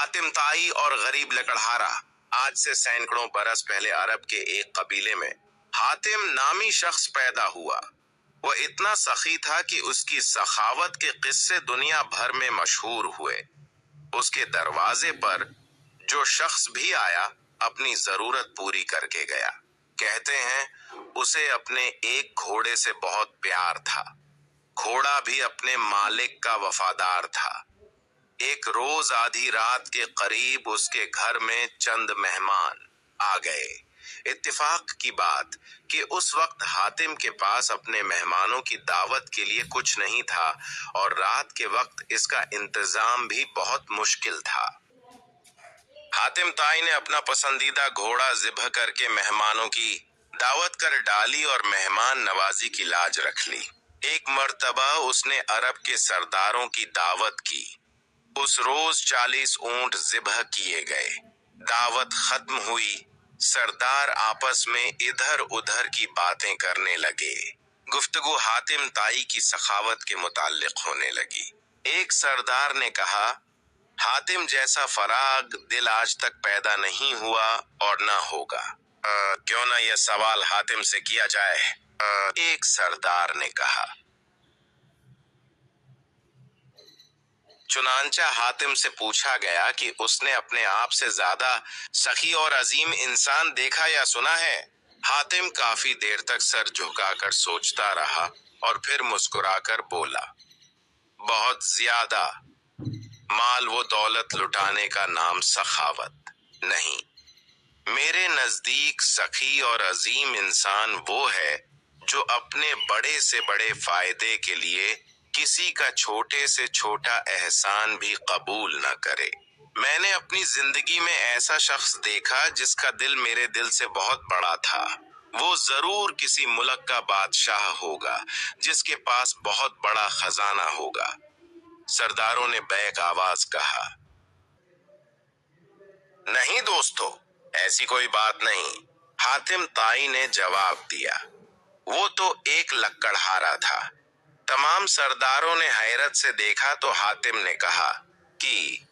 हातिम ताई और गरीब लकड़हारा। आज से सैकड़ों बरस पहले अरब के एक कबीले में हातिम नामी शख्स पैदा हुआ। वह इतना सखी था कि उसकी सखावत के किस्से दुनिया भर में मशहूर हुए। उसके दरवाजे पर जो शख्स भी आया अपनी जरूरत पूरी करके गया। कहते हैं उसे अपने एक घोड़े से बहुत प्यार था। घोड़ा भी अपने मालिक का वफादार था। एक रोज आधी रात के करीब उसके घर में चंद मेहमान आ गए। इत्तेफाक की बात कि उस वक्त हातिम के पास अपने मेहमानों की दावत के लिए कुछ नहीं था और रात के वक्त इसका इंतजाम भी बहुत मुश्किल था। हातिम ताई ने अपना पसंदीदा घोड़ा ज़िब्ह करके मेहमानों की दावत कर डाली और मेहमान नवाजी की लाज रख ली। एक मर्तबा उसने अरब के सरदारों की दावत की। उस रोज 40 ऊंट ज़िब्ह किए गए। दावत खत्म हुई। सरदार आपस में इधर उधर की बातें करने लगे। गुफ्तगू हातिम ताई की सखावत के मुताल्लिक होने लगी। एक सरदार ने कहा, हातिम जैसा फराग दिल आज तक पैदा नहीं हुआ और न होगा। क्यों ना यह सवाल हातिम से किया जाए? एक सरदार ने कहा। चुनांचा हातिम से पूछा गया कि उसने अपने आप से ज्यादा सखी और अजीम इंसान देखा या सुना है। हातिम काफी देर तक सर झुकाकर सोचता रहा और फिर मुस्कुराकर बोला, बहुत ज्यादा। माल वो दौलत लुटाने का नाम सखावत नहीं। मेरे नजदीक सखी और अजीम इंसान वो है जो अपने बड़े से बड़े फायदे के लिए किसी का छोटे से छोटा एहसान भी कबूल न करे। मैंने अपनी जिंदगी में ऐसा शख्स देखा जिसका दिल मेरे दिल से बहुत बड़ा था। वो जरूर किसी मुल्क का बादशाह होगा जिसके पास बहुत बड़ा खजाना होगा। सरदारों ने बैक आवाज कहा, नहीं दोस्तों, ऐसी कोई बात नहीं। हातिम ताई ने जवाब दिया, वो तो एक लकड़हारा था। तमाम सरदारों ने हैरत से देखा तो हातिम ने कहा कि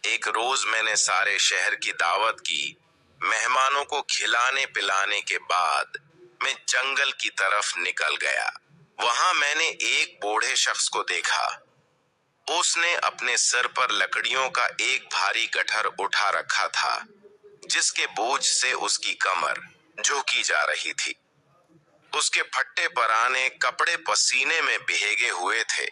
एक रोज मैंने सारे शहर की दावत की। मेहमानों को खिलाने पिलाने के बाद मैं जंगल की तरफ निकल गया। वहां मैंने एक बूढ़े शख्स को देखा। उसने अपने सर पर लकड़ियों का एक भारी गट्ठर उठा रखा था जिसके बोझ से उसकी कमर झुकी जा रही थी। उसके फट्टे पराने कपड़े पसीने में भीगे हुए थे।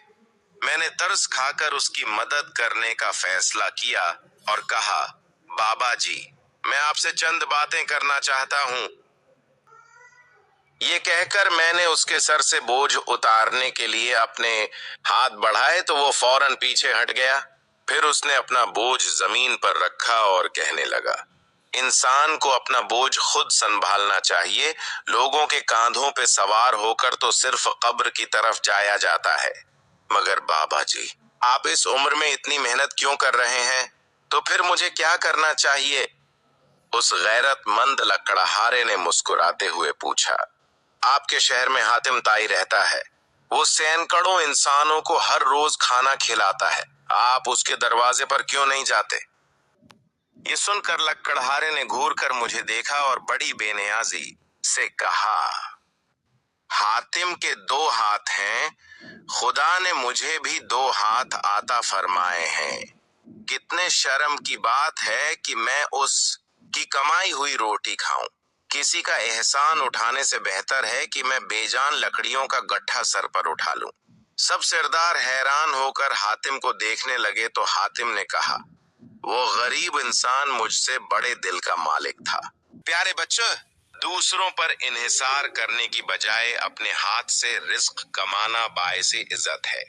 मैंने तरस खाकर उसकी मदद करने का फैसला किया और कहा, बाबा जी, मैं आपसे चंद बातें करना चाहता हूँ। ये कहकर मैंने उसके सर से बोझ उतारने के लिए अपने हाथ बढ़ाए तो वो फौरन पीछे हट गया। फिर उसने अपना बोझ जमीन पर रखा और कहने लगा, इंसान को अपना बोझ खुद संभालना चाहिए। लोगों के कांधों पे सवार होकर तो सिर्फ कब्र की तरफ जाया जाता है। मगर बाबा जी, आप इस उम्र में इतनी मेहनत क्यों कर रहे हैं? तो फिर मुझे क्या करना चाहिए? उस गैरतमंद लकड़हारे ने मुस्कुराते हुए पूछा, आपके शहर में हातिम ताई रहता है। वो सैकड़ों इंसानों को हर रोज खाना खिलाता है। आप उसके दरवाजे पर क्यों नहीं जाते? ये सुनकर लकड़हारे ने घूर कर मुझे देखा और बड़ी बेनियाजी से कहा, हातिम के 2 हाथ हैं। खुदा ने मुझे भी 2 हाथ आता फरमाए हैं। कितने शर्म की बात है कि मैं उसकी कमाई हुई रोटी खाऊं। किसी का एहसान उठाने से बेहतर है कि मैं बेजान लकड़ियों का गट्ठा सर पर उठा लूं। सब सरदार हैरान होकर हातिम को देखने लगे तो हातिम ने कहा, वो गरीब इंसान मुझसे बड़े दिल का मालिक था। प्यारे बच्चों, दूसरों पर इन्हिसार करने की बजाय अपने हाथ से रिस्क कमाना बाइसे इज्जत है।